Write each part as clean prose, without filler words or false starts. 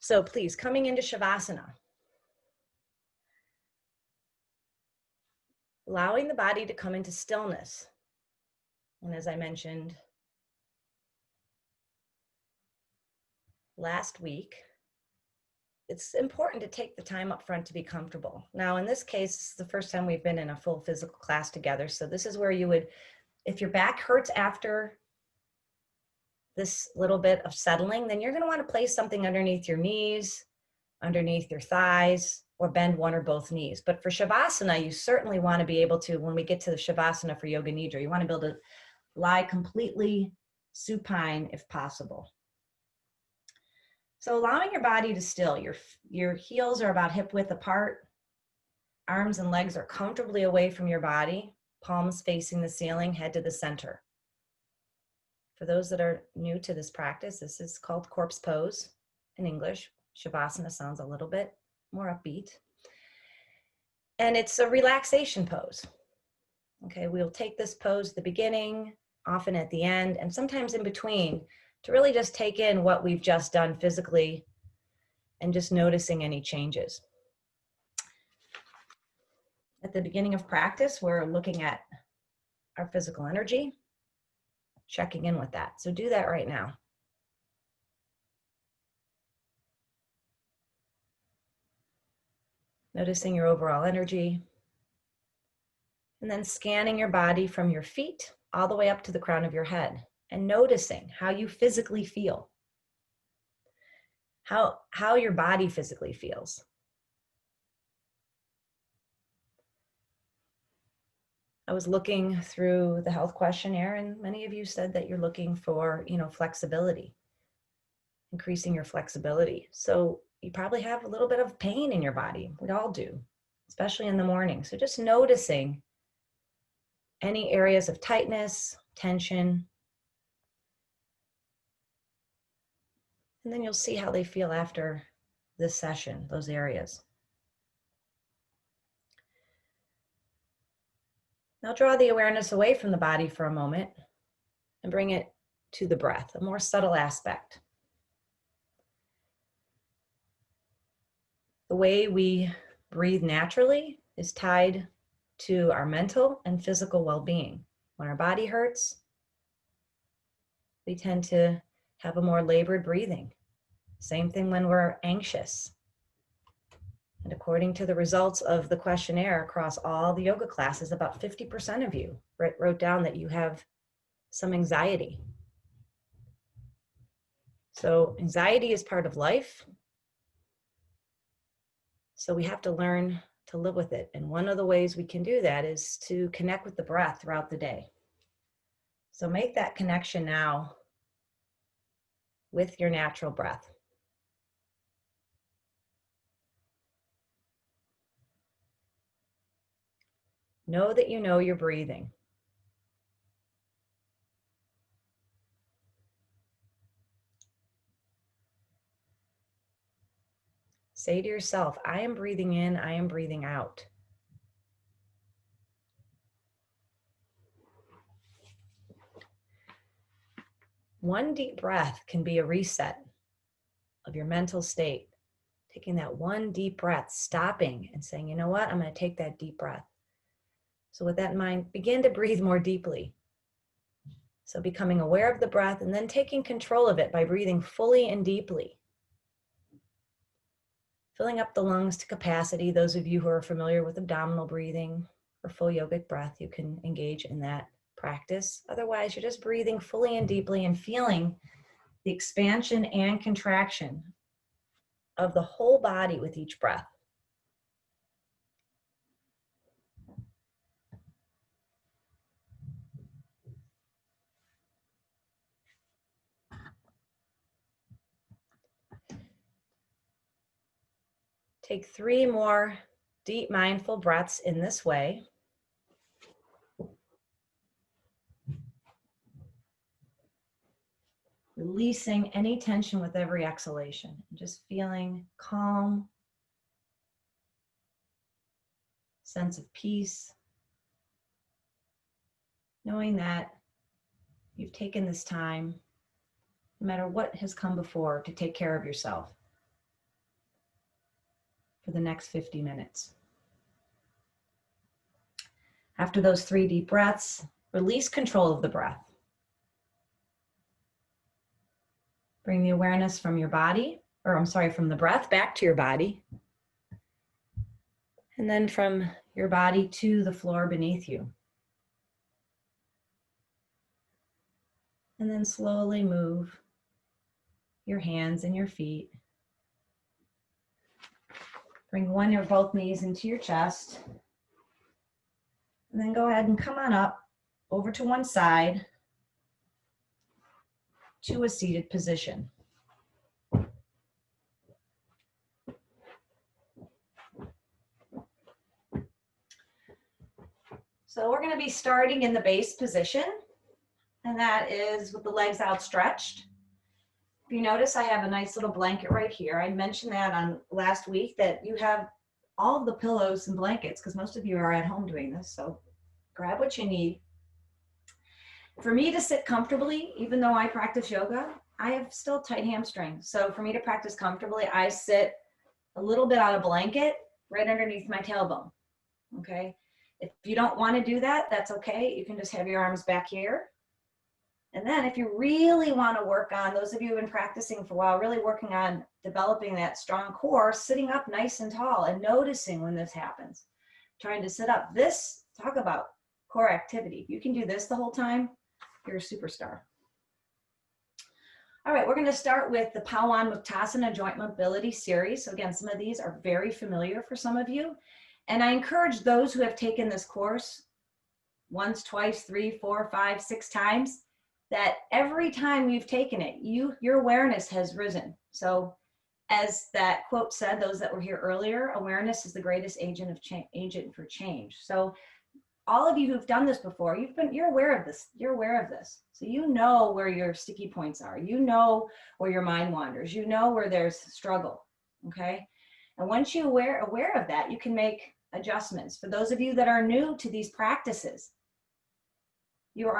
So please, coming into Shavasana, allowing the body to come into stillness. And as I mentioned last week, it's important to take the time up front to be comfortable. Now, in this case, it's the first time we've been in a full physical class together. So this is where you would, if your back hurts after this little bit of settling, then you're going to want to place something underneath your knees, underneath your thighs, or bend one or both knees. But for Shavasana, you certainly want to be able to, when we get to the Shavasana for Yoga Nidra, you want to be able to lie completely supine if possible. So allowing your body to still, your heels are about hip width apart, arms and legs are comfortably away from your body, palms facing the ceiling, head to the center. For those that are new to this practice, this is called corpse pose in English. Shavasana sounds a little bit more upbeat. And it's a relaxation pose. Okay, we'll take this pose at the beginning, often at the end, and sometimes in between to really just take in what we've just done physically and just noticing any changes. At the beginning of practice, we're looking at our physical energy, checking in with that. So do that right now. Noticing your overall energy, and then scanning your body from your feet all the way up to the crown of your head and noticing how you physically feel, how your body physically feels. I was looking through the health questionnaire, and many of you said that you're looking for, flexibility, increasing your flexibility. So you probably have a little bit of pain in your body. We all do, especially in the morning. So just noticing any areas of tightness, tension, and then you'll see how they feel after this session, those areas. Now draw the awareness away from the body for a moment and bring it to the breath, a more subtle aspect. The way we breathe naturally is tied to our mental and physical well-being. When our body hurts, we tend to have a more labored breathing. Same thing when we're anxious. And according to the results of the questionnaire across all the yoga classes, about 50% of you wrote down that you have some anxiety. So anxiety is part of life. So we have to learn to live with it. And one of the ways we can do that is to connect with the breath throughout the day. So make that connection now with your natural breath. Know that you know you're breathing. Say to yourself, I am breathing in, I am breathing out. One deep breath can be a reset of your mental state. Taking that one deep breath, stopping and saying, you know what, I'm going to take that deep breath. So with that in mind, begin to breathe more deeply. So becoming aware of the breath and then taking control of it by breathing fully and deeply. Filling up the lungs to capacity. Those of you who are familiar with abdominal breathing or full yogic breath, you can engage in that practice. Otherwise, you're just breathing fully and deeply and feeling the expansion and contraction of the whole body with each breath. Take 3 more deep mindful breaths in this way. Releasing any tension with every exhalation and just feeling calm, sense of peace, knowing that you've taken this time, no matter what has come before, to take care of yourself. for the next 50 minutes. After those 3 deep breaths, release control of the breath. Bring the awareness from your body, from the breath back to your body. And then from your body to the floor beneath you. And then slowly move your hands and your feet. Bring one or both knees into your chest. And then go ahead and come on up over to one side to a seated position. So we're going to be starting in the base position, and that is with the legs outstretched. If you notice, I have a nice little blanket right here. I mentioned that on last week that you have all of the pillows and blankets because most of you are at home doing this, so grab what you need. For me to sit comfortably, even though I practice yoga, I have still tight hamstrings. So for me to practice comfortably, I sit a little bit on a blanket right underneath my tailbone, okay? If you don't want to do that, that's okay. You can just have your arms back here. And then if you really want to work on, those of you who have been practicing for a while, really working on developing that strong core, sitting up nice and tall and noticing when this happens. Trying to sit up. This, talk about core activity. If you can do this the whole time, you're a superstar. All right, we're going to start with the Pawan Muktasana Joint Mobility Series. So again, some of these are very familiar for some of you. And I encourage those who have taken this course once, twice, 3, 4, 5, 6 times, that every time you've taken it, your awareness has risen. So as that quote said, those that were here earlier, awareness is the greatest agent for change. So all of you who've done this before, you're aware of this. You're aware of this. So you know where your sticky points are. You know where your mind wanders. You know where there's struggle, okay? And once you're aware of that, you can make adjustments. For those of you that are new to these practices, you're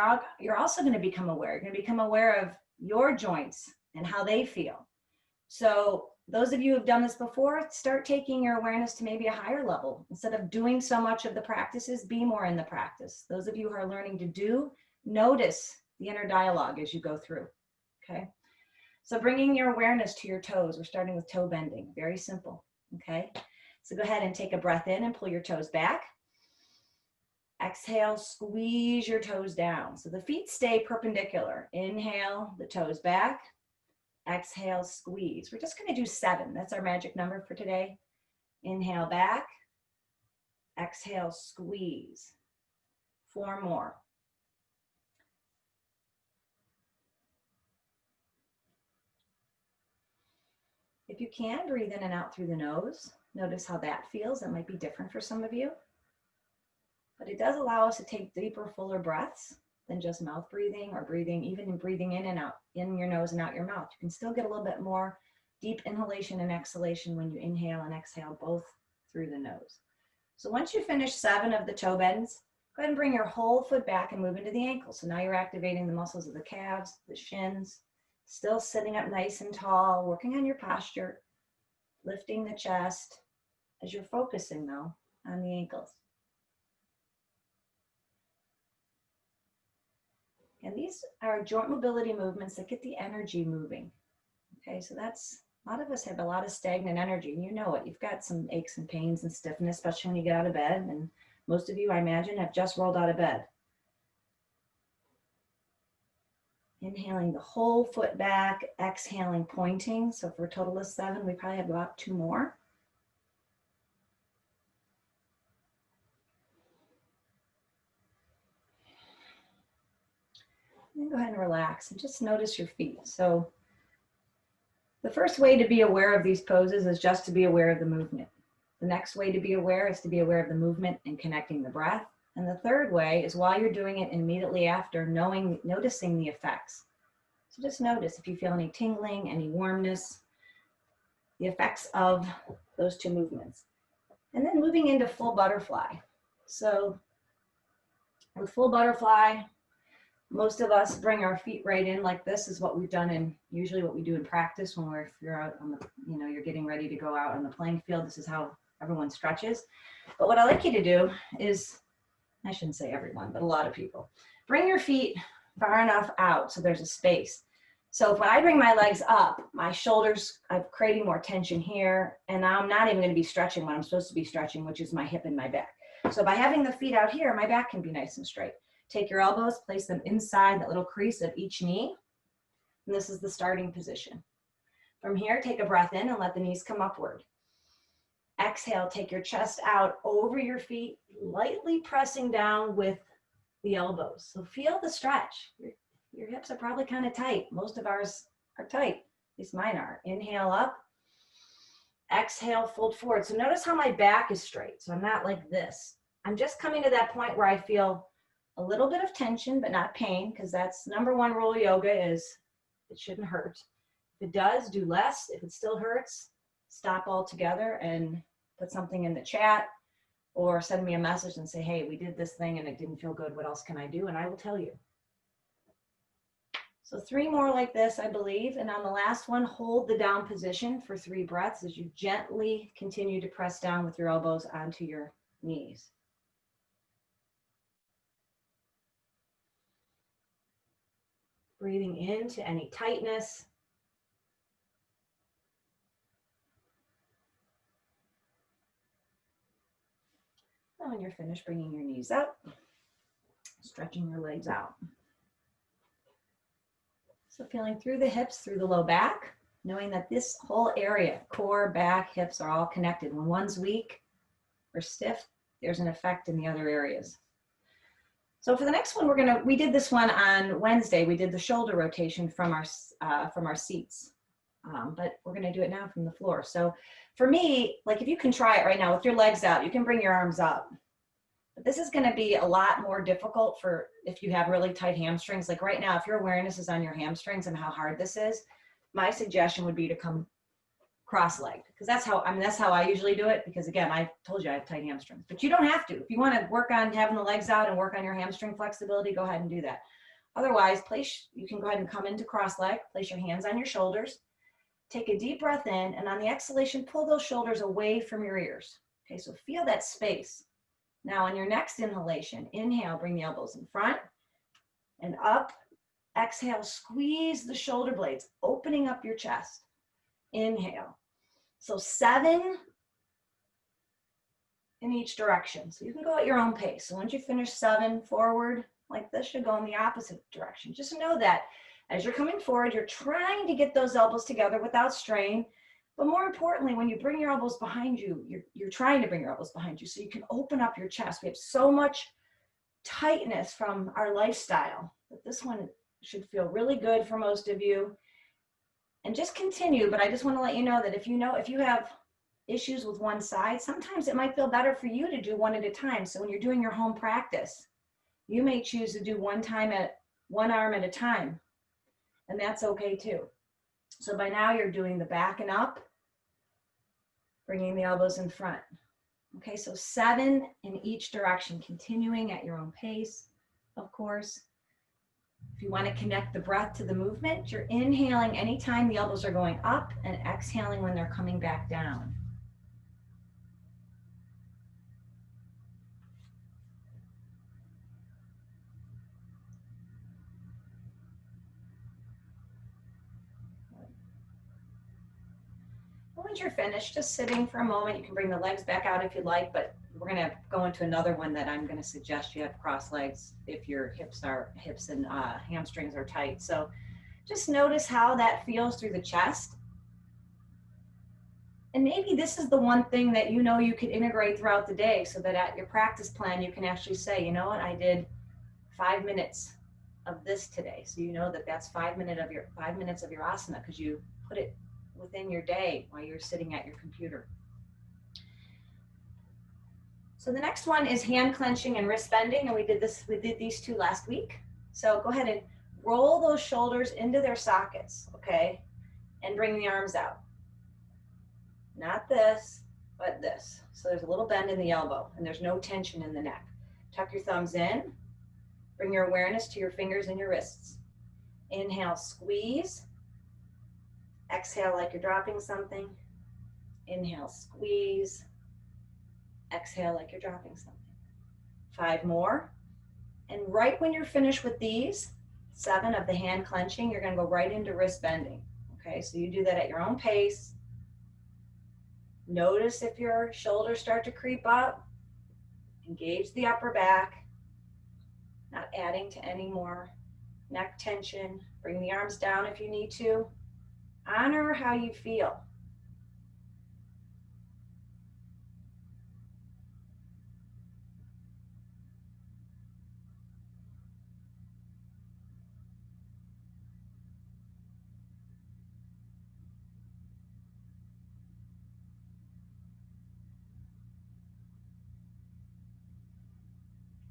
also going to become aware. You're going to become aware of your joints and how they feel. So those of you who have done this before, start taking your awareness to maybe a higher level. Instead of doing so much of the practices, be more in the practice. Those of you who are learning to do, notice the inner dialogue as you go through, okay? So bringing your awareness to your toes. We're starting with toe bending, very simple, okay? So go ahead and take a breath in and pull your toes back. Exhale, squeeze your toes down. So the feet stay perpendicular. Inhale, the toes back. Exhale, squeeze. We're just going to do 7. That's our magic number for today. Inhale back. Exhale, squeeze. 4 more. If you can, breathe in and out through the nose. Notice how that feels. That might be different for some of you. But it does allow us to take deeper, fuller breaths than just mouth breathing or even breathing in and out, in your nose and out your mouth. You can still get a little bit more deep inhalation and exhalation when you inhale and exhale both through the nose. So once you finish 7 of the toe bends, go ahead and bring your whole foot back and move into the ankle. So now you're activating the muscles of the calves, the shins, still sitting up nice and tall, working on your posture, lifting the chest as you're focusing though on the ankles. And these are joint mobility movements that get the energy moving. Okay, so that's, a lot of us have a lot of stagnant energy, and you know it. You've got some aches and pains and stiffness, especially when you get out of bed. And most of you, I imagine, have just rolled out of bed. Inhaling the whole foot back, exhaling, pointing. So for a total of 7, we probably have about 2 more. And then go ahead and relax and just notice your feet. So the first way to be aware of these poses is just to be aware of the movement. The next way to be aware is to be aware of the movement and connecting the breath. And the third way is while you're doing it, immediately after, noticing the effects. So just notice if you feel any tingling, any warmness, the effects of those 2 movements. And then moving into full butterfly. So with full butterfly, Most of us bring our feet right in like this is what we've done and usually what we do in practice when if you're out on the, you're getting ready to go out on the playing field. This is how everyone stretches. But what I like you to do is, I shouldn't say everyone, but a lot of people, bring your feet far enough out so there's a space. So when I bring my legs up, my shoulders, I'm creating more tension here, and now I'm not even going to be stretching what I'm supposed to be stretching, which is my hip and my back. So by having the feet out here, my back can be nice and straight. Take your elbows, place them inside that little crease of each knee, and this is the starting position. From here, take a breath in and let the knees come upward. Exhale, take your chest out over your feet, lightly pressing down with the elbows. So feel the stretch. Your hips are probably kind of tight. Most of ours are tight, at least mine are. Inhale up, exhale, fold forward. So notice how my back is straight. So I'm not like this. I'm just coming to that point where I feel a little bit of tension, but not pain, because that's number one rule of yoga is it shouldn't hurt. If it does, do less. If it still hurts, stop altogether and put something in the chat or send me a message and say, hey, we did this thing and it didn't feel good. What else can I do? And I will tell you. So 3 more like this, I believe. And on the last one, hold the down position for 3 breaths as you gently continue to press down with your elbows onto your knees. Breathing into any tightness. And when you're finished, bringing your knees up, stretching your legs out. So feeling through the hips, through the low back, knowing that this whole area, core, back, hips are all connected. When one's weak or stiff, there's an effect in the other areas. So for the next one, we did this one on Wednesday. We did the shoulder rotation from our seats, but we're gonna do it now from the floor. So for me, like if you can try it right now with your legs out, you can bring your arms up. But this is going to be a lot more difficult for if you have really tight hamstrings. Like right now, if your awareness is on your hamstrings and how hard this is, my suggestion would be to come cross-legged, because that's how I usually do it. Because again, I told you I have tight hamstrings, but you don't have to. If you want to work on having the legs out and work on your hamstring flexibility, go ahead and do that. Otherwise, you can go ahead and come into cross-leg, place your hands on your shoulders, take a deep breath in, and on the exhalation, pull those shoulders away from your ears. Okay, so feel that space. Now on your next inhalation, inhale, bring the elbows in front and up. Exhale, squeeze the shoulder blades, opening up your chest. Inhale. So 7 in each direction. So you can go at your own pace. So once you finish 7 forward, like this, should go in the opposite direction. Just know that as you're coming forward, you're trying to get those elbows together without strain. But more importantly, when you bring your elbows behind you, you're trying to bring your elbows behind you so you can open up your chest. We have so much tightness from our lifestyle that this one should feel really good for most of you. And just continue, but I just want to let you know that if you have issues with one side, sometimes it might feel better for you to do one at a time. So when you're doing your home practice, you may choose to do one arm at a time, and that's okay too. So by now you're doing the back and up, bringing the elbows in front. Okay, so 7 in each direction, continuing at your own pace, of course. If you want to connect the breath to the movement, you're inhaling anytime the elbows are going up and exhaling when they're coming back down. Once you're finished, just sitting for a moment, you can bring the legs back out if you'd like, but we're going to go into another one that I'm going to suggest you have cross legs if your hips and hamstrings are tight. So just notice how that feels through the chest. And maybe this is the one thing that you could integrate throughout the day so that at your practice plan, you can actually say, you know what, I did 5 minutes of this today. So you know that that's 5 minutes of your asana because you put it within your day while you're sitting at your computer. So the next one is hand clenching and wrist bending, and we did these 2 last week. So go ahead and roll those shoulders into their sockets, okay? And bring the arms out. Not this, but this. So there's a little bend in the elbow, and there's no tension in the neck. Tuck your thumbs in, Bring your awareness to your fingers and your wrists. Inhale, squeeze. Exhale like you're dropping something. Inhale, squeeze. Exhale like you're dropping something. 5 more. And right when you're finished with these, 7 of the hand clenching, you're going to go right into wrist bending. Okay, so you do that at your own pace. Notice if your shoulders start to creep up. Engage the upper back, not adding to any more neck tension. Bring the arms down if you need to. Honor how you feel.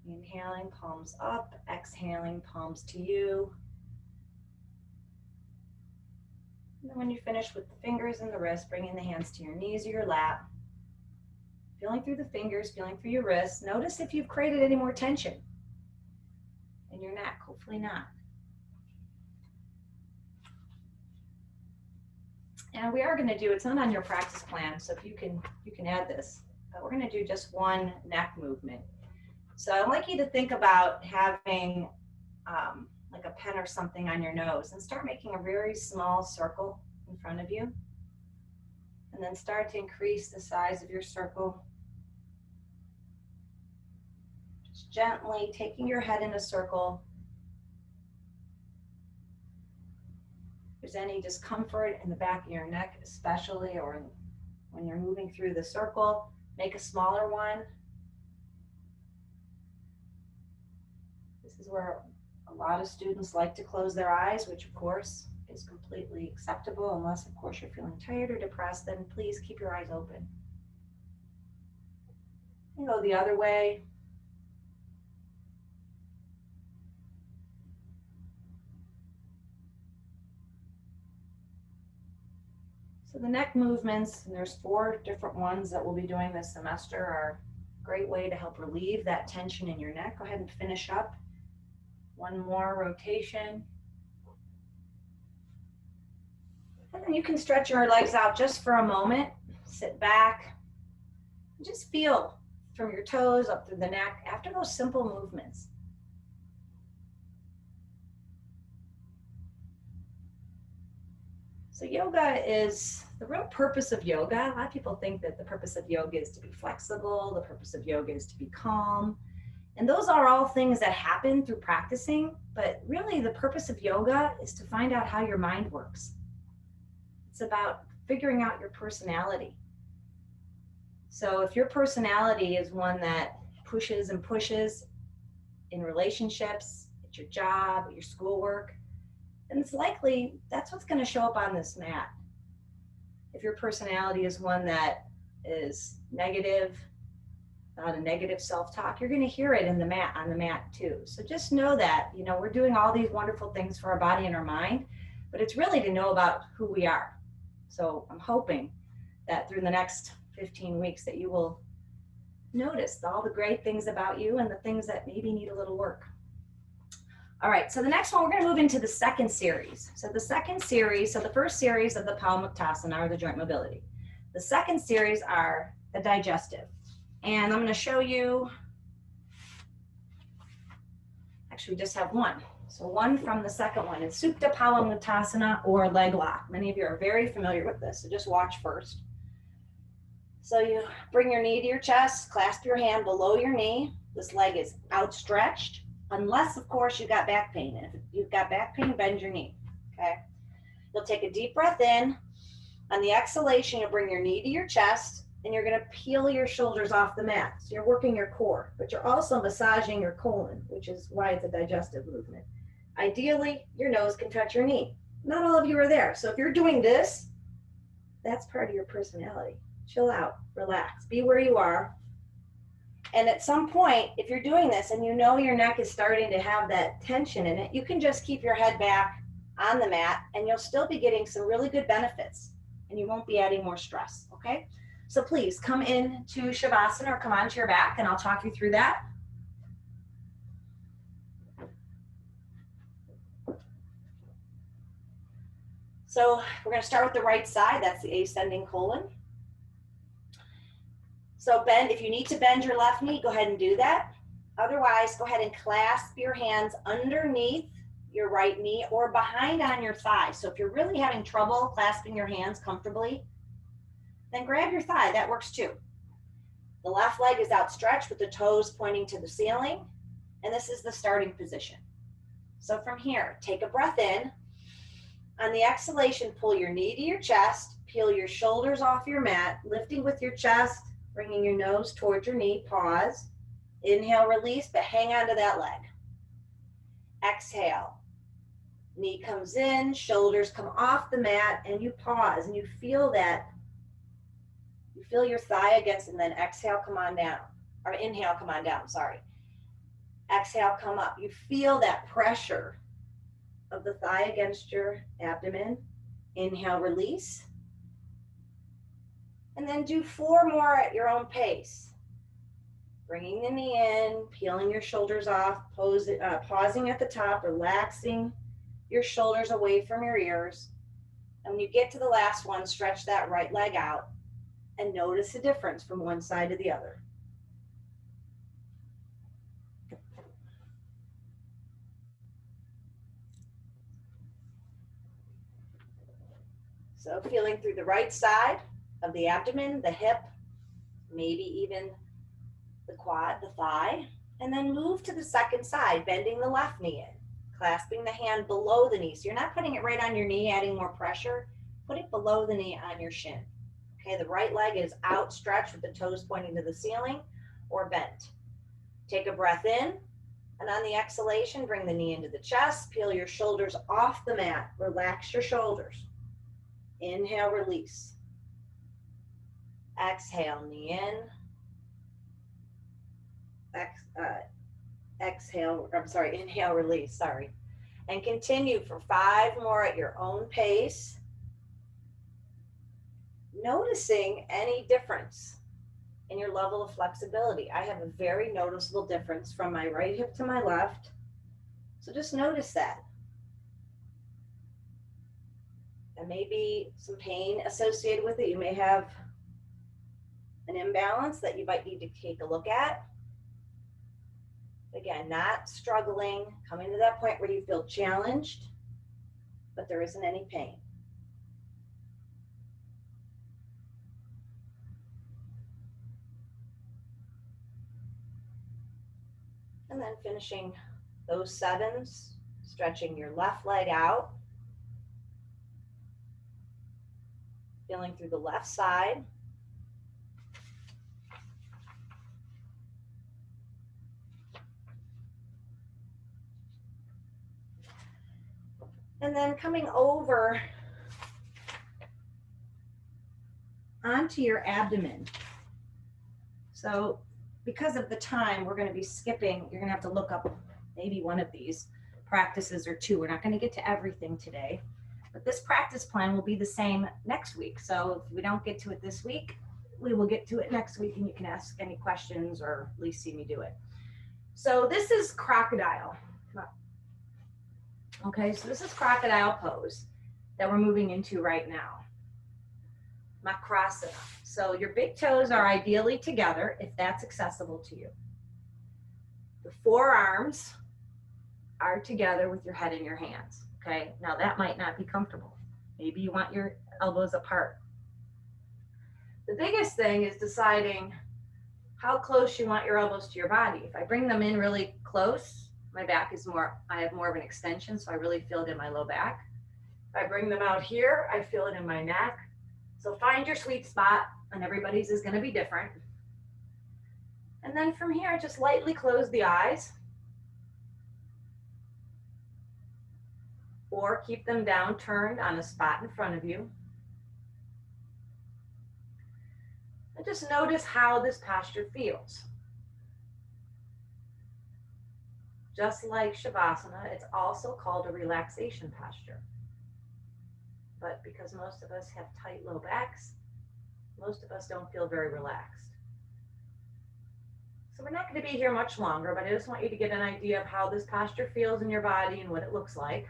Inhaling, palms up. Exhaling, palms to you. And then when you finish with the fingers and the wrist, bringing the hands to your knees or your lap. Feeling through the fingers, feeling through your wrists. Notice if you've created any more tension in your neck. Hopefully not. And we are going to do, it's not on your practice plan, so if you can add this. But we're going to do just one neck movement. So I'd like you to think about having like a pen or something on your nose and start making a very small circle in front of you. And then start to increase the size of your circle. Just gently taking your head in a circle. If there's any discomfort in the back of your neck, especially, or when you're moving through the circle, make a smaller one. This is where a lot of students like to close their eyes, which of course is completely acceptable, unless of course you're feeling tired or depressed, then please keep your eyes open. And go the other way. So the neck movements, and there's 4 different ones that we'll be doing this semester, are a great way to help relieve that tension in your neck. Go ahead and finish up. One more rotation. And then you can stretch your legs out just for a moment. Sit back. Just feel from your toes up through the neck after those simple movements. So yoga is, the real purpose of yoga, a lot of people think that the purpose of yoga is to be flexible, the purpose of yoga is to be calm. And those are all things that happen through practicing, but really the purpose of yoga is to find out how your mind works. It's about figuring out your personality. So if your personality is one that pushes and pushes in relationships, at your job, at your schoolwork, then it's likely that's what's going to show up on this mat. If your personality is one that is negative, not a negative self-talk, you're going to hear it in the mat, on the mat too. So just know that, you know, we're doing all these wonderful things for our body and our mind, but it's really to know about who we are. So I'm hoping that through the next 15 weeks that you will notice all the great things about you and the things that maybe need a little work. All right, so the next one, we're going to move into the second series. So the second series, so the first series of the Palmuktasana are the joint mobility. The second series are the digestive. And I'm going to show you, actually we just have one. So one from the second one is Supta Palmuktasana or leg lock. Many of you are very familiar with this, so just watch first. So you bring your knee to your chest, clasp your hand below your knee. This leg is outstretched. Unless, of course, you've got back pain. And if you've got back pain, bend your knee, okay? You'll take a deep breath in. On the exhalation, you'll bring your knee to your chest, and you're going to peel your shoulders off the mat. So you're working your core, but you're also massaging your colon, which is why it's a digestive movement. Ideally, your nose can touch your knee. Not all of you are there. So if you're doing this, that's part of your personality. Chill out, relax, be where you are. And at some point, if you're doing this and you know your neck is starting to have that tension in it, you can just keep your head back on the mat and you'll still be getting some really good benefits and you won't be adding more stress, okay? So please come into Shavasana or come onto your back and I'll talk you through that. So we're going to start with the right side. That's the ascending colon. So bend, if you need to bend your left knee, go ahead and do that. Otherwise, go ahead and clasp your hands underneath your right knee or behind on your thigh. So if you're really having trouble clasping your hands comfortably, then grab your thigh, that works too. The left leg is outstretched with the toes pointing to the ceiling, and this is the starting position. So from here, take a breath in. On the exhalation, pull your knee to your chest, peel your shoulders off your mat, lifting with your chest, bringing your nose towards your knee, pause. Inhale, release, but hang on to that leg. Exhale. Knee comes in, shoulders come off the mat, and you pause, and you feel that. You feel your thigh against, and then exhale, come on down. Or inhale, come on down, sorry. Exhale, come up. You feel that pressure of the thigh against your abdomen. Inhale, release. And then do 4 more at your own pace. Bringing the knee in, peeling your shoulders off, pausing at the top, relaxing your shoulders away from your ears. And when you get to the last one, stretch that right leg out and notice the difference from one side to the other. So feeling through the right side of the abdomen, the hip, maybe even the quad, the thigh, and then move to the second side, bending the left knee in, clasping the hand below the knee. So you're not putting it right on your knee, adding more pressure. Put it below the knee on your shin. Okay, the right leg is outstretched with the toes pointing to the ceiling or bent. Take a breath in, and on the exhalation, bring the knee into the chest, peel your shoulders off the mat, relax your shoulders. Inhale, release. Exhale, knee in. Inhale, release, sorry. And continue for 5 more at your own pace. Noticing any difference in your level of flexibility. I have a very noticeable difference from my right hip to my left. So just notice that. There may be some pain associated with it. You may have an imbalance that you might need to take a look at. Again, not struggling, coming to that point where you feel challenged, but there isn't any pain. And then finishing those 7s, stretching your left leg out, feeling through the left side. And then coming over onto your abdomen. So because of the time, we're going to be skipping. You're going to have to look up maybe one of these practices or 2. We're not going to get to everything today, but this practice plan will be the same next week. So if we don't get to it this week, we will get to it next week, and you can ask any questions or at least see me do it. So this is crocodile. Okay, so this is crocodile pose that we're moving into right now. Makrasana. So your big toes are ideally together if that's accessible to you. The forearms are together with your head in your hands. Okay, now that might not be comfortable. Maybe you want your elbows apart. The biggest thing is deciding how close you want your elbows to your body. If I bring them in really close, my back is I have more of an extension, so I really feel it in my low back. If I bring them out here, I feel it in my neck. So find your sweet spot, and everybody's is going to be different. And then from here, just lightly close the eyes. Or keep them down, turned on the spot in front of you. And just notice how this posture feels. Just like Shavasana, it's also called a relaxation posture. But because most of us have tight low backs, most of us don't feel very relaxed. So we're not going to be here much longer, but I just want you to get an idea of how this posture feels in your body and what it looks like.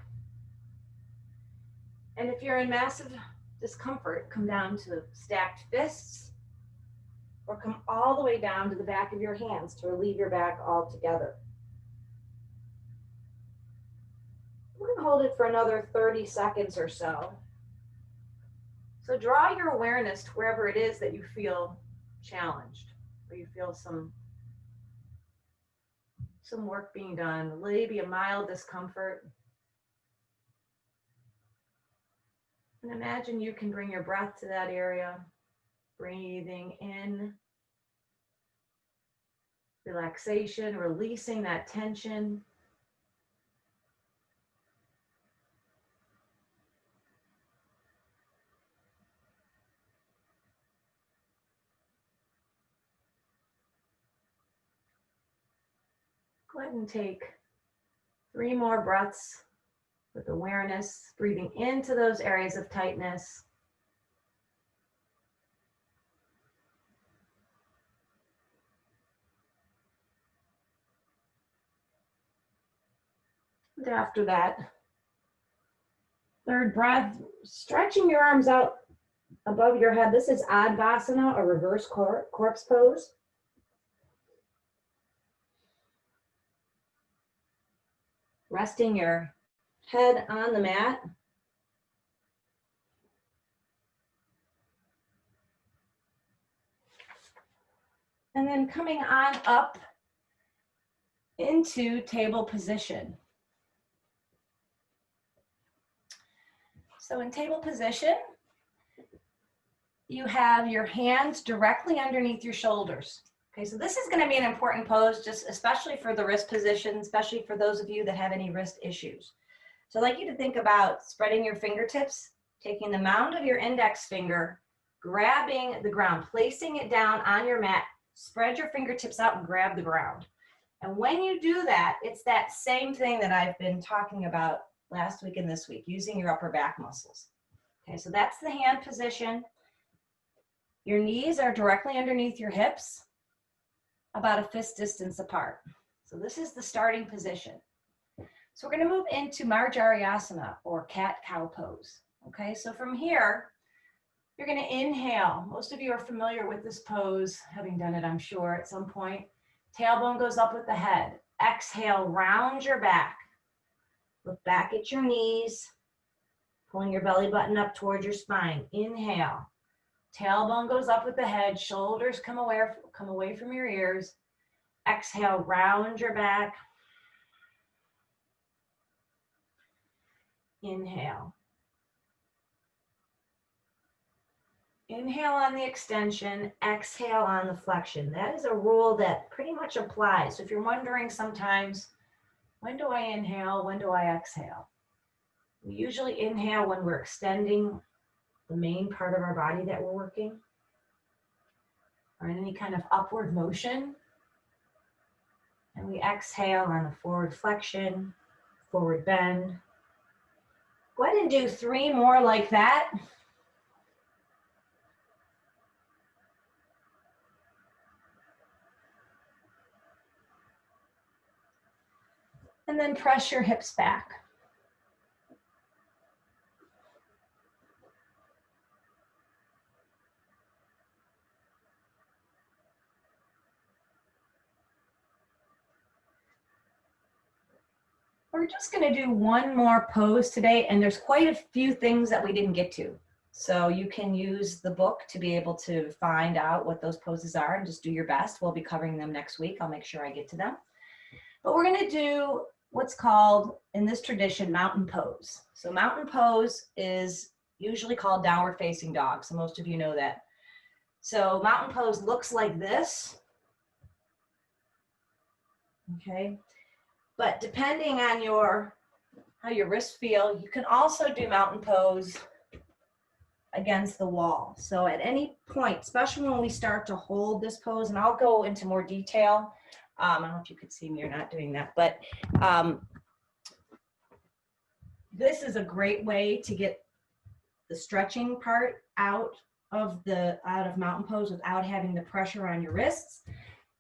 And if you're in massive discomfort, come down to stacked fists or come all the way down to the back of your hands to relieve your back altogether. We're going to hold it for another 30 seconds or so. So draw your awareness to wherever it is that you feel challenged, or you feel some work being done, maybe a mild discomfort. And imagine you can bring your breath to that area, breathing in, relaxation, releasing that tension. Go ahead and take 3 more breaths with awareness, breathing into those areas of tightness. And after that, 3rd breath, stretching your arms out above your head. This is Advasana, a reverse corpse pose. Resting your head on the mat. And then coming on up into table position. So in table position, you have your hands directly underneath your shoulders. Okay, so this is going to be an important pose, just especially for the wrist position, especially for those of you that have any wrist issues. So I'd like you to think about spreading your fingertips, taking the mound of your index finger, grabbing the ground, placing it down on your mat, spread your fingertips out and grab the ground. And when you do that, it's that same thing that I've been talking about last week and this week, using your upper back muscles. Okay, so that's the hand position. Your knees are directly underneath your hips, about a fist distance apart. So this is the starting position. So we're going to move into Marjariyasana, or cat-cow pose. Okay, so from here, you're going to inhale. Most of you are familiar with this pose, having done it, I'm sure, at some point. Tailbone goes up with the head. Exhale, round your back. Look back at your knees, pulling your belly button up towards your spine. Inhale. Tailbone goes up with the head, shoulders come away from your ears. Exhale, round your back. Inhale. Inhale on the extension, exhale on the flexion. That is a rule that pretty much applies. So if you're wondering sometimes, when do I inhale, when do I exhale? We usually inhale when we're extending the main part of our body that we're working, or in any kind of upward motion. And we exhale on the forward flexion, forward bend. Go ahead and do 3 more like that. And then press your hips back. We're just going to do 1 more pose today, and there's quite a few things that we didn't get to. So you can use the book to be able to find out what those poses are and just do your best. We'll be covering them next week. I'll make sure I get to them. But we're going to do what's called, in this tradition, mountain pose. So mountain pose is usually called downward facing dog. So most of you know that. So mountain pose looks like this. Okay. But depending on how your wrists feel, you can also do mountain pose against the wall. So at any point, especially when we start to hold this pose, and I'll go into more detail. I don't know if you could see me or not doing that, but this is a great way to get the stretching part out of mountain pose without having the pressure on your wrists.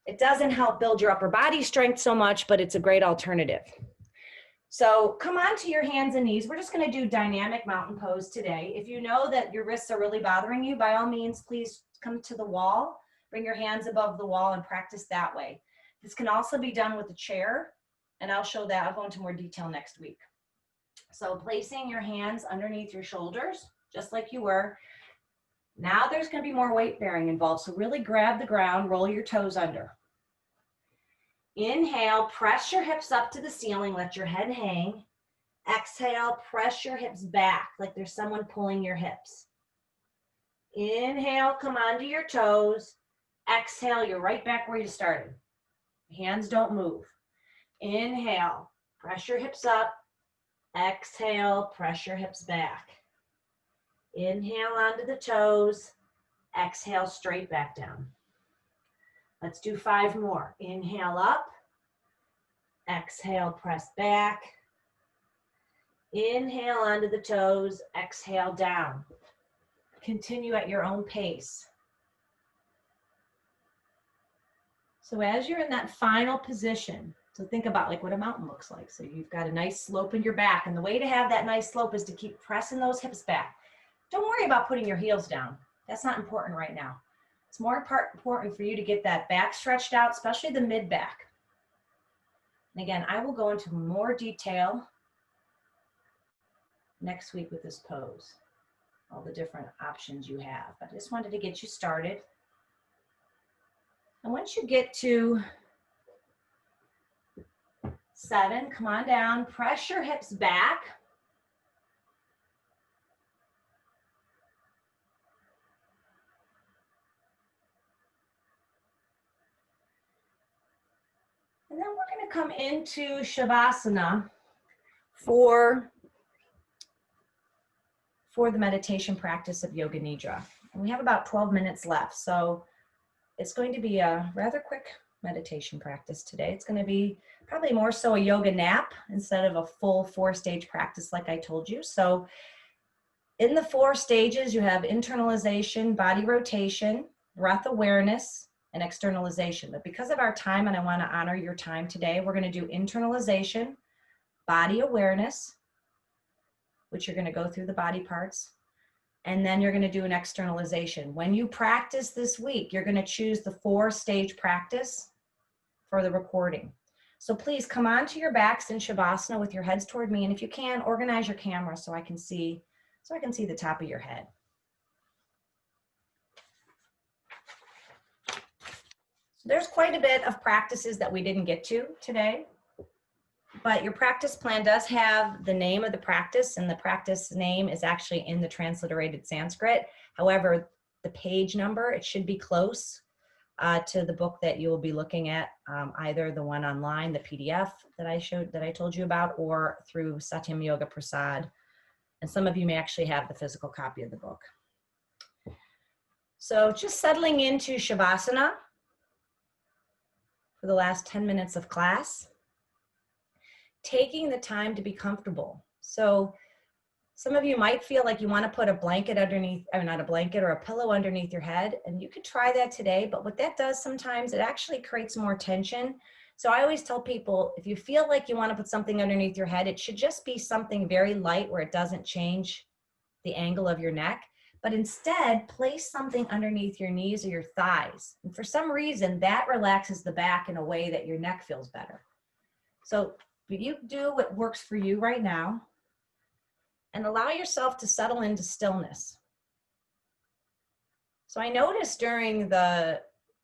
It doesn't help build your upper body strength so much, but it's a great alternative. So come onto your hands and knees. We're just going to do dynamic mountain pose today. If you know that your wrists are really bothering you, by all means, please come to the wall, bring your hands above the wall and practice that way. This can also be done with a chair, and I'll show that. I'll go into more detail next week. So placing your hands underneath your shoulders, just like you were. Now there's going to be more weight bearing involved. So really grab the ground, roll your toes under. Inhale, press your hips up to the ceiling, let your head hang. Exhale, press your hips back like there's someone pulling your hips. Inhale, come onto your toes. Exhale, you're right back where you started. Hands don't move. Inhale, press your hips up. Exhale, press your hips back. Inhale onto the toes. Exhale, straight back down. Let's do 5 more. Inhale up. Exhale, press back. Inhale onto the toes. Exhale down. Continue at your own pace. So as you're in that final position, so think about like what a mountain looks like. So you've got a nice slope in your back, and the way to have that nice slope is to keep pressing those hips back. Don't worry about putting your heels down. That's not important right now. It's more important for you to get that back stretched out, especially the mid back. And again, I will go into more detail next week with this pose, all the different options you have. But I just wanted to get you started. And once you get to 7, come on down, press your hips back. And then we're going to come into Shavasana for the meditation practice of Yoga Nidra. And we have about 12 minutes left. So it's going to be a rather quick meditation practice today. It's going to be probably more so a yoga nap instead of a full 4-stage practice like I told you. So in the 4 stages, you have internalization, body rotation, breath awareness, and externalization. But because of our time, and I want to honor your time today, we're going to do internalization, body awareness, which you're going to go through the body parts, and then you're going to do an externalization. When you practice this week, you're going to choose the 4-stage practice for the recording. So please come onto your backs in Shavasana with your heads toward me, and if you can, organize your camera so I can see the top of your head. There's quite a bit of practices that we didn't get to today, but your practice plan does have the name of the practice, and the practice name is actually in the transliterated Sanskrit. However, the page number, it should be close to the book that you will be looking at, either the one online, the PDF that I told you about, or through Satyam Yoga Prasad. And some of you may actually have the physical copy of the book. So just settling into Shavasana for the last 10 minutes of class, taking the time to be comfortable. So some of you might feel like you want to put a blanket underneath, or not a blanket, or a pillow underneath your head, and you could try that today, but what that does sometimes, it actually creates more tension. So I always tell people, if you feel like you want to put something underneath your head, it should just be something very light where it doesn't change the angle of your neck. But instead, place something underneath your knees or your thighs. And for some reason, that relaxes the back in a way that your neck feels better. So you do what works for you right now and allow yourself to settle into stillness. So I noticed during the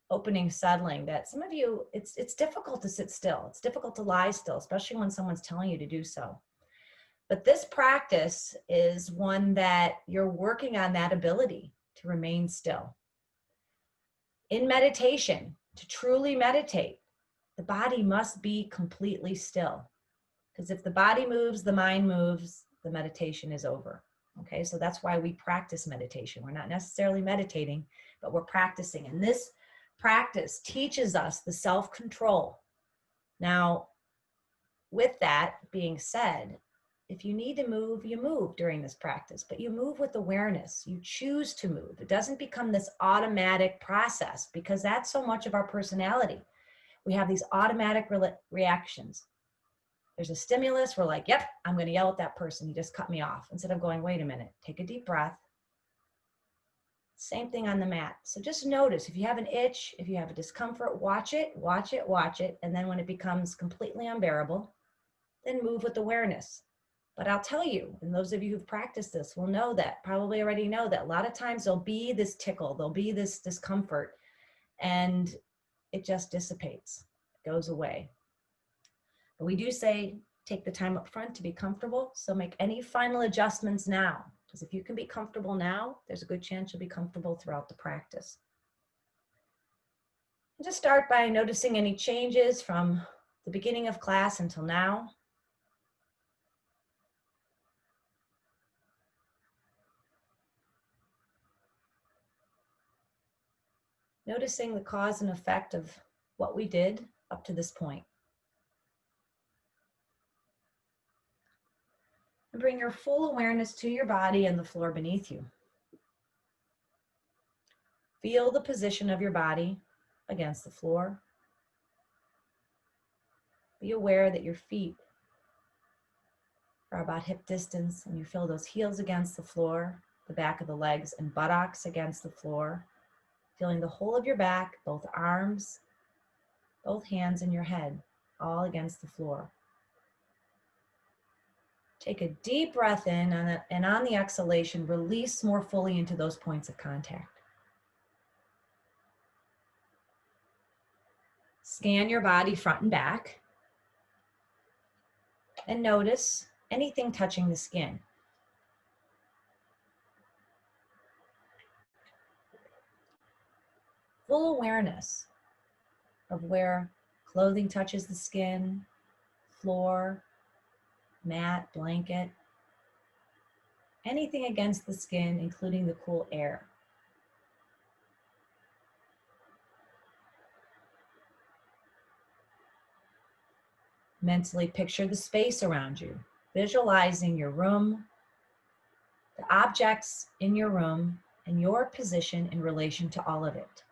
opening settling that some of you, it's difficult to sit still. It's difficult to lie still, especially when someone's telling you to do so. But this practice is one that you're working on that ability to remain still. In meditation, to truly meditate, the body must be completely still. Because if the body moves, the mind moves, the meditation is over. Okay, so that's why we practice meditation. We're not necessarily meditating, but we're practicing. And this practice teaches us the self-control. Now, with that being said, if you need to move, you move during this practice, but you move with awareness. You choose to move. It doesn't become this automatic process, because that's so much of our personality. We have these automatic reactions. There's a stimulus, we're like, yep, I'm going to yell at that person. He just cut me off. Instead of going, wait a minute, take a deep breath. Same thing on the mat. So just notice if you have an itch, if you have a discomfort, watch it, watch it, watch it. And then when it becomes completely unbearable, then move with awareness. But I'll tell you, and those of you who've practiced this will know that, probably already know that a lot of times there'll be this tickle, there'll be this discomfort, and it just dissipates, goes away. But we do say, take the time up front to be comfortable. So make any final adjustments now. Because if you can be comfortable now, there's a good chance you'll be comfortable throughout the practice. And just start by noticing any changes from the beginning of class until now. Noticing the cause and effect of what we did up to this point. And bring your full awareness to your body and the floor beneath you. Feel the position of your body against the floor. Be aware that your feet are about hip distance and you feel those heels against the floor, the back of the legs and buttocks against the floor. Feeling the whole of your back, both arms, both hands and your head, all against the floor. Take a deep breath in and on the exhalation, release more fully into those points of contact. Scan your body front and back and notice anything touching the skin. Full awareness of where clothing touches the skin, floor, mat, blanket, anything against the skin, including the cool air. Mentally picture the space around you, visualizing your room, the objects in your room, and your position in relation to all of it.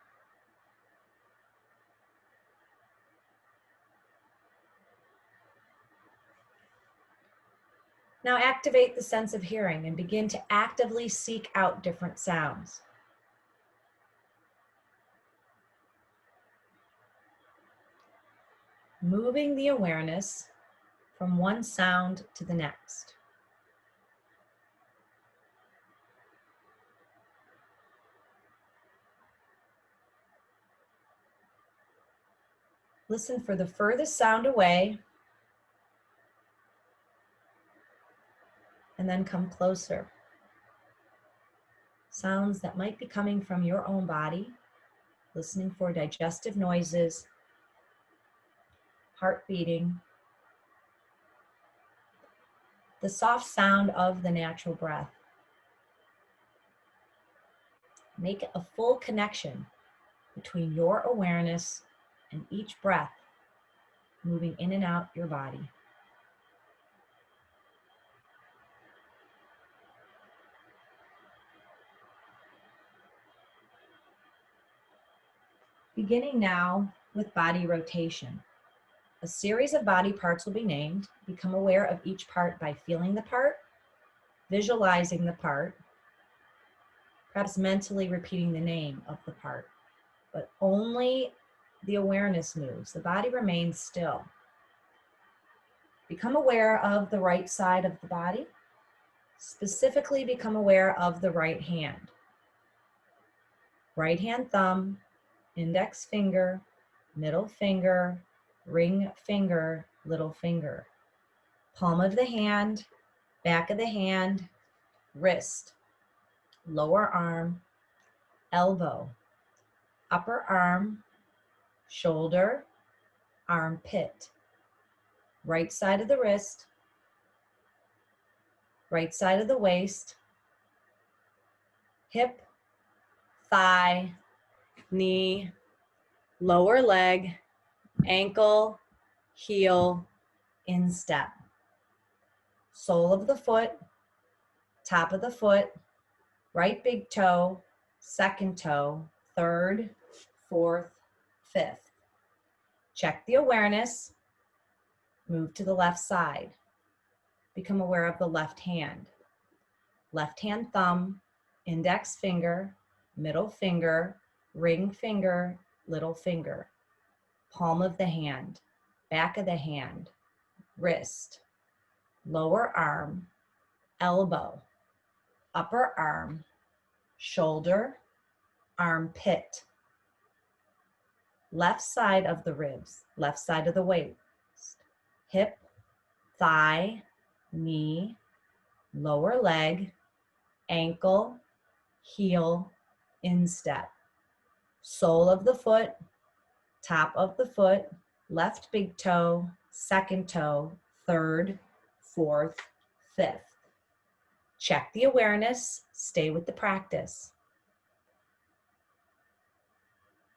Now activate the sense of hearing and begin to actively seek out different sounds. Moving the awareness from one sound to the next. Listen for the furthest sound away, and then come closer. Sounds that might be coming from your own body, listening for digestive noises, heart beating, the soft sound of the natural breath. Make a full connection between your awareness and each breath moving in and out your body. Beginning now with body rotation. A series of body parts will be named. Become aware of each part by feeling the part, visualizing the part, perhaps mentally repeating the name of the part, but only the awareness moves. The body remains still. Become aware of the right side of the body. Specifically, become aware of the right hand. Right hand thumb, index finger, middle finger, ring finger, little finger. Palm of the hand, back of the hand, wrist, lower arm, elbow, upper arm, shoulder, armpit, right side of the wrist, right side of the waist, hip, thigh, knee, lower leg, ankle, heel, instep, sole of the foot, top of the foot, right big toe, second toe, third, fourth, fifth. Check the awareness. Move to the left side. Become aware of the left hand. Left hand thumb, index finger, middle finger, ring finger, little finger. Palm of the hand, back of the hand, wrist, lower arm, elbow, upper arm, shoulder, armpit, left side of the ribs, left side of the waist, hip, thigh, knee, lower leg, ankle, heel, instep, sole of the foot, top of the foot, left big toe, second toe, third, fourth, fifth. Check the awareness, stay with the practice.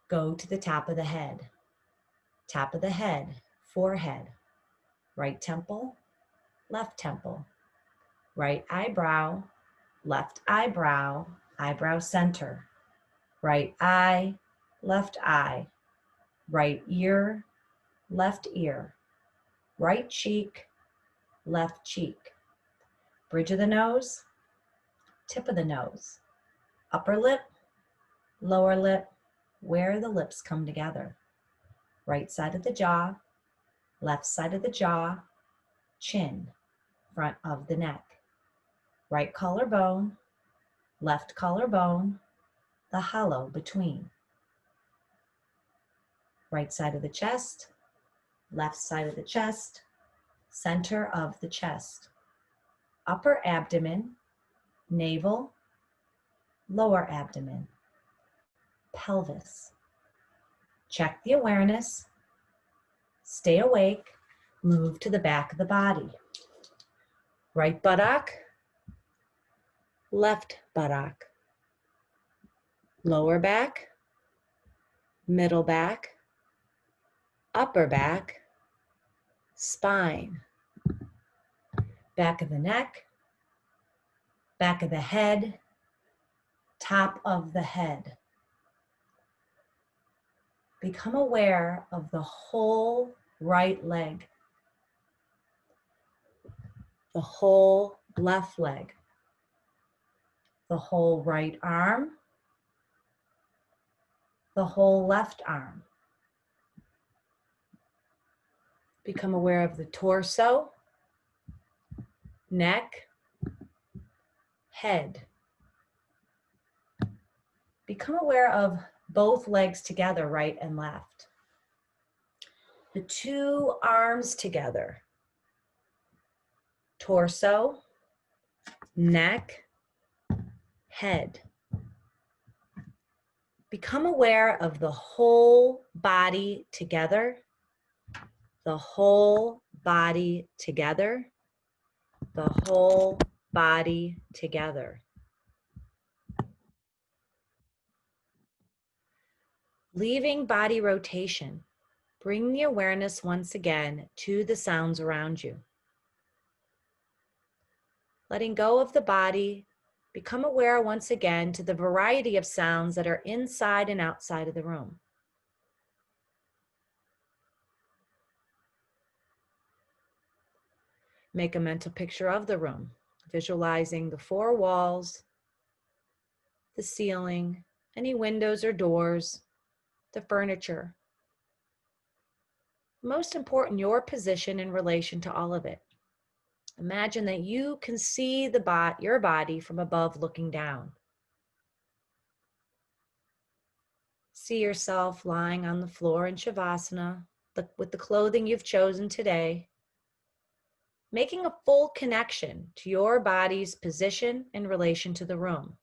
Go to the top of the head. Top of the head, forehead, right temple, left temple, right eyebrow, left eyebrow, eyebrow center, right eye, left eye, right ear, left ear, right cheek, left cheek, bridge of the nose, tip of the nose, upper lip, lower lip, where the lips come together, right side of the jaw, left side of the jaw, chin, front of the neck, right collarbone, left collarbone, the hollow between, right side of the chest, left side of the chest, center of the chest, upper abdomen, navel, lower abdomen, pelvis. Check the awareness, stay awake, move to the back of the body. Right buttock, left buttock, lower back, middle back, upper back, spine, back of the neck, back of the head, top of the head. Become aware of the whole right leg, the whole left leg, the whole right arm, the whole left arm. Become aware of the torso, neck, head. Become aware of both legs together, right and left. The two arms together, torso, neck, head. Become aware of the whole body together, the whole body together, the whole body together. Leaving body rotation, bring the awareness once again to the sounds around you. Letting go of the body, become aware once again to the variety of sounds that are inside and outside of the room. Make a mental picture of the room, visualizing the four walls, the ceiling, any windows or doors, the furniture. Most important, your position in relation to all of it. Imagine that you can see your body from above looking down. See yourself lying on the floor in Shavasana with the clothing you've chosen today, making a full connection to your body's position in relation to the room.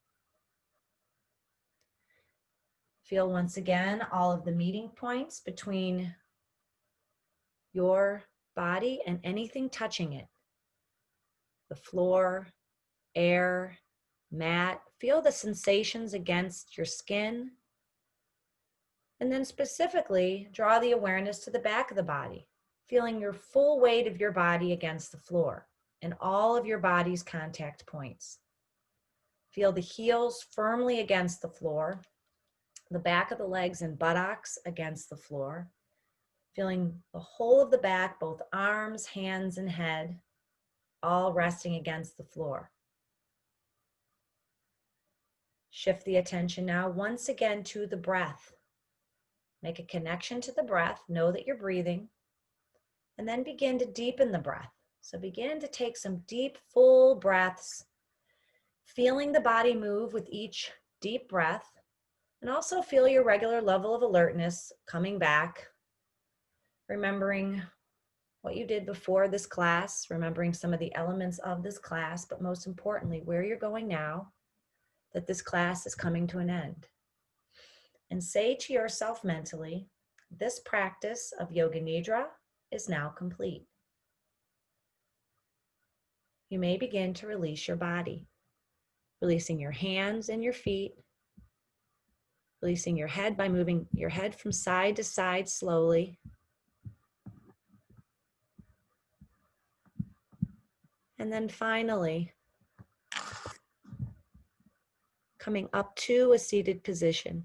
Feel once again all of the meeting points between your body and anything touching it. The floor, air, mat. Feel the sensations against your skin. And then specifically, draw the awareness to the back of the body, feeling your full weight of your body against the floor and all of your body's contact points. Feel the heels firmly against the floor, the back of the legs and buttocks against the floor. Feeling the whole of the back, both arms, hands, and head, all resting against the floor. Shift the attention now once again to the breath. Make a connection to the breath. Know that you're breathing. And then begin to deepen the breath. So begin to take some deep, full breaths, feeling the body move with each deep breath. And also feel your regular level of alertness coming back. Remembering what you did before this class, remembering some of the elements of this class, but most importantly, where you're going now, that this class is coming to an end. And say to yourself mentally, this practice of Yoga Nidra is now complete. You may begin to release your body, releasing your hands and your feet, releasing your head by moving your head from side to side slowly. And then finally, coming up to a seated position.